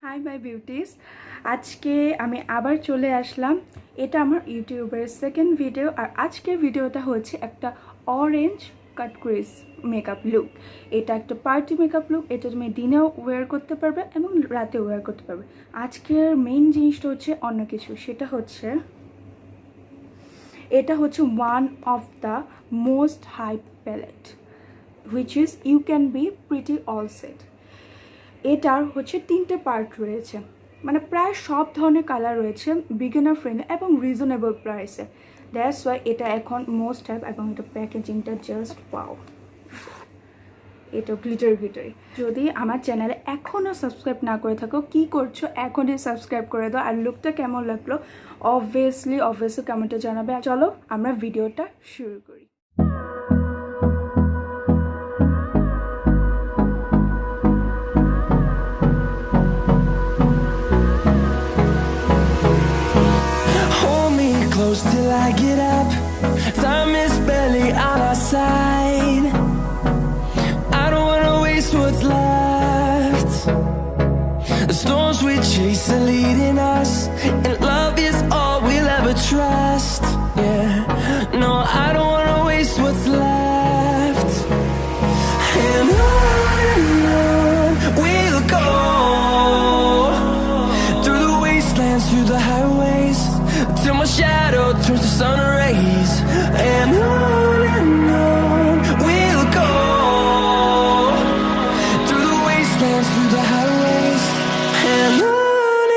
Hi my beauties, আজকে আমি আবার চলে আসলাম। এটা আমার ইউটিউবের সেকেন্ড ভিডিও, আর আজকের ভিডিওটা হচ্ছে একটা অরেঞ্জ কাট ক্রিজ মেকআপ লুক। এটা একটা পার্টি মেকআপ লুক। এটা তুমি দিনেও ওয়্যার করতে পারবে এবং রাতেও ওয়্যার করতে পারবে। আজকের মেইন জিনিসটা হচ্ছে অন্য কিছু, সেটা হচ্ছে এটা হচ্ছে one of the most hype palette which is Ucanbe pretty all set. এটার হচ্ছে 3টে পার্ট রয়েছে, মানে প্রায় সব ধরনের কালার রয়েছে, বিগিনার ফ্রেন্ডলি এবং রিজনেবল প্রাইসে। দ্যাটস ওয়াই এটা এখন মোস্ট হ্যাভ, এবং এটা প্যাকেজিংটা জাস্ট পাও। এটা গ্লিটারি। যদি আমার চ্যানেলে এখনও সাবস্ক্রাইব না করে থাকো, কি করছো, এখনই সাবস্ক্রাইব করে দাও। আর লুকটা কেমন লাগলো অবভিয়াসলি কমেন্টে জানাবে। চলো আমরা ভিডিওটা শুরু করি। Close till I get up. Time is barely on our side. I don't wanna waste what's left. The storms we chase are leading us, and love is all we'll ever trust. Yeah, no, I don't wanna waste what's left. And on we'll go, through the wastelands, through the highways, till my shadow turns to sun rays. And on we'll go, through the wastelands, through the highways. And on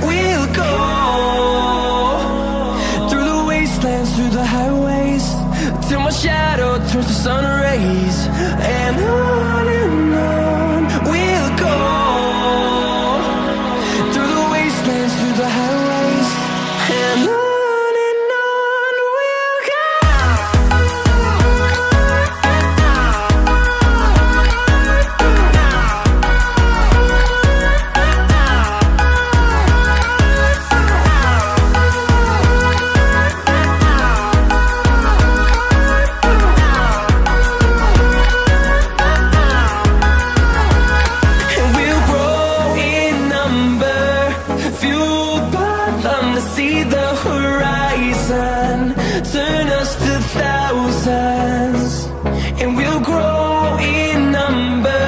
we'll go. Through the highways, till my shadow turns to sun rays. And on we'll go, through the wastelands, through the highways. And on we'll go. See the horizon, turn us to thousands, and we'll grow in number,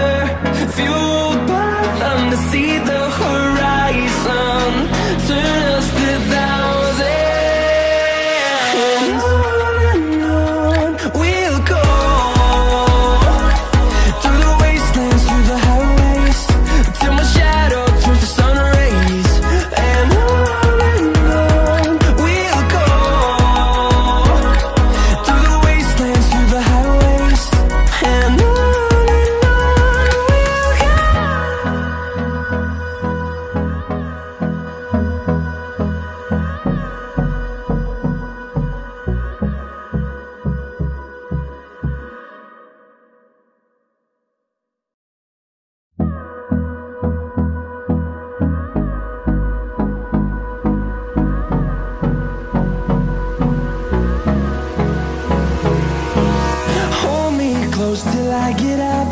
fueled by them to see the horizon, turn us to thousands. And on we'll go, through the wastelands, through the highways, till my shadow turns to sun rays. And close till I get up.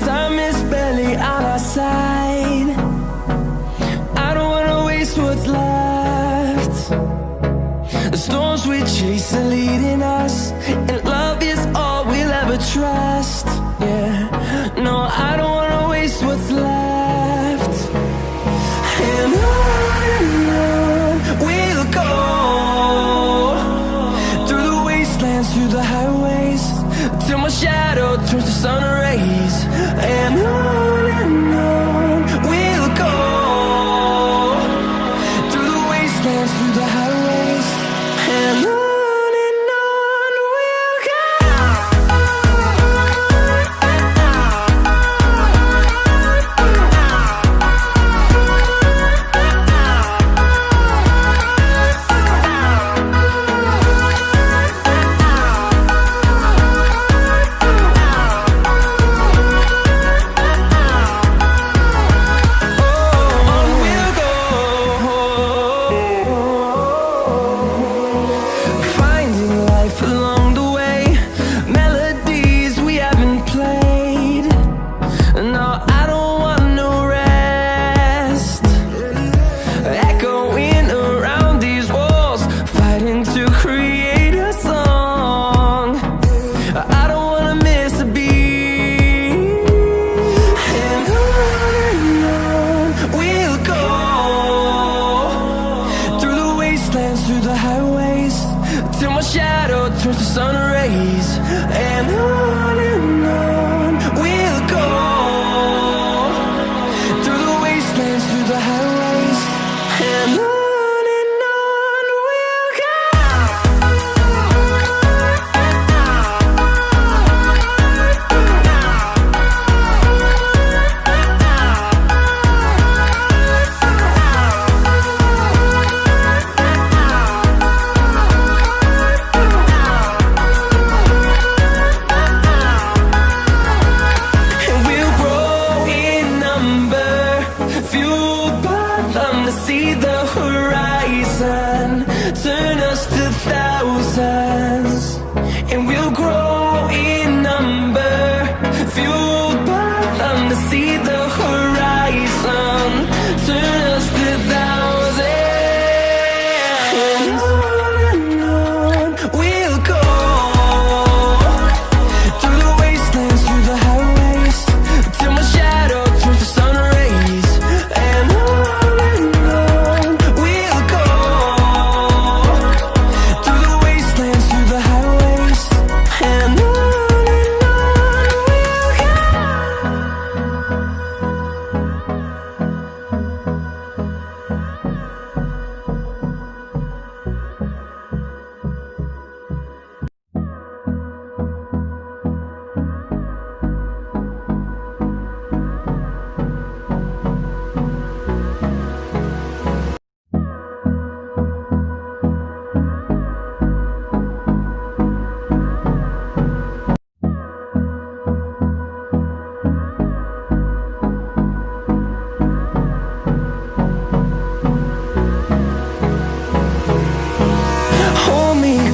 Time is barely on our side. I don't wanna waste what's left. The storms we chase are leading us, and love is all we'll ever trust. Yeah, no, I don't wanna waste what's left. And on we'll go, through the wastelands, through the highways, till my shadow turns to sun rays. And on we'll go, through the wastelands, through the highways. And on we'll go. Through the highways, till my shadow turns to sun rays. And on we'll go, through the wastelands, through the highways. And on we'll go. See the horizon, turn us to thousands, and we'll grow in number, fueled by them to see the horizon, turn us to thousands. And on we'll go, through the wastelands, through the highways, till my shadow turns to sun rays. And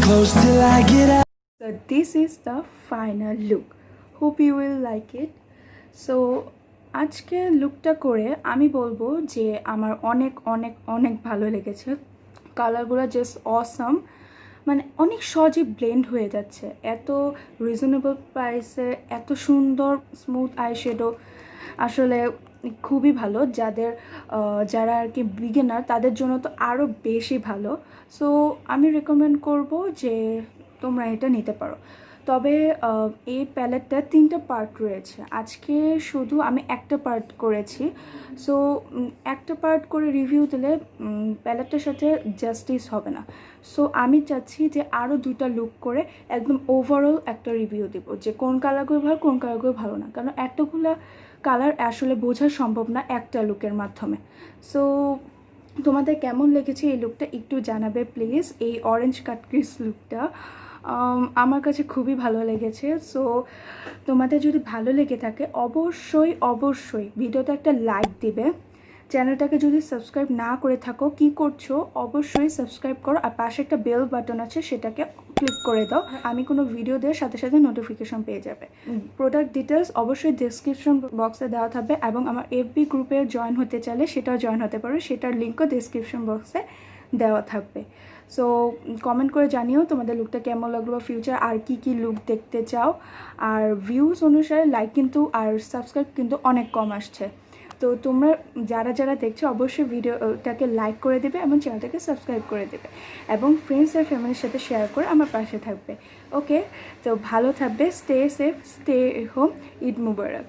close till I get out. So this is the final look. Hope you will like it. So আজকে লুকটা করে আমি বলবো যে আমার অনেক অনেক অনেক ভালো লেগেছে। কালারগুলো জাস্ট অসাম, মানে অনেক সহজে ব্লেন্ড হয়ে যাচ্ছে, এত রিজনেবল প্রাইসে এত সুন্দর স্মুথ আইশ্যাডো, আসলে খুবই ভালো। যারা আর কি বিগিনার তাদের জন্য তো আরও বেশি ভালো। সো আমি রেকমেন্ড করব যে তোমরা এটা নিতে পারো। তবে এই প্যালেটটা 3টা পার্ট রয়েছে, আজকে শুধু আমি একটা পার্ট করেছি। সো একটা পার্ট করে রিভিউ দিলে প্যালেটটার সাথে জাস্টিস হবে না। সো আমি চাচ্ছি যে আরও 2টা লুক করে একদম ওভারঅল একটা রিভিউ দেব, যে কোন কালারগুলো ভালো কোন কালারগুলো ভালো না, কারণ এতগুলো কালার আসলে বোঝা সম্ভব না একটা লুকের মাধ্যমে। সো তোমাদের কেমন লেগেছে এই লুকটা একটু জানাবে প্লিজ। এই অরেঞ্জ কাট ক্রিস লুকটা আমার কাছে খুবই ভালো লেগেছে। সো তোমাদের যদি ভালো লেগে থাকে অবশ্যই অবশ্যই ভিডিওতে একটা লাইক দিবে। চ্যানেলটাকে যদি সাবস্ক্রাইব না করে থাকো কি করছো, অবশ্যই সাবস্ক্রাইব করো, আর পাশে একটা বেল বাটন আছে সেটাকে ক্লিক করে দাও, আমি কোনো ভিডিও দেওয়ার সাথে সাথে নোটিফিকেশন পেয়ে যাবে। প্রোডাক্ট ডিটেলস অবশ্যই ডেসক্রিপশন বক্সে দেওয়া থাকবে, এবং আমার এফবি গ্রুপে জয়েন হতে চাইলে সেটাও জয়েন হতে পারো, সেটার লিঙ্কও ডেসক্রিপশন বক্সে দেওয়া থাকবে। সো কমেন্ট করে জানিও তোমাদের লুকটা কেমন লাগলো, বা ফিউচার আর কি কি লুক দেখতে চাও। আর ভিউজ অনুসারে লাইক কিন্তু আর সাবস্ক্রাইব কিন্তু অনেক কম আসছে। তো তোমরা যারা যারা দেখছো অবশ্যই ভিডিওটাকে লাইক করে দেবে এবং চ্যানেলটাকে সাবস্ক্রাইব করে দেবে এবং ফ্রেন্ডস আর ফ্যামিলির সাথে শেয়ার করে আমার পাশে থাকবে। ওকে, তো ভালো থাকবে, stay safe, stay home, Eid মুবারক।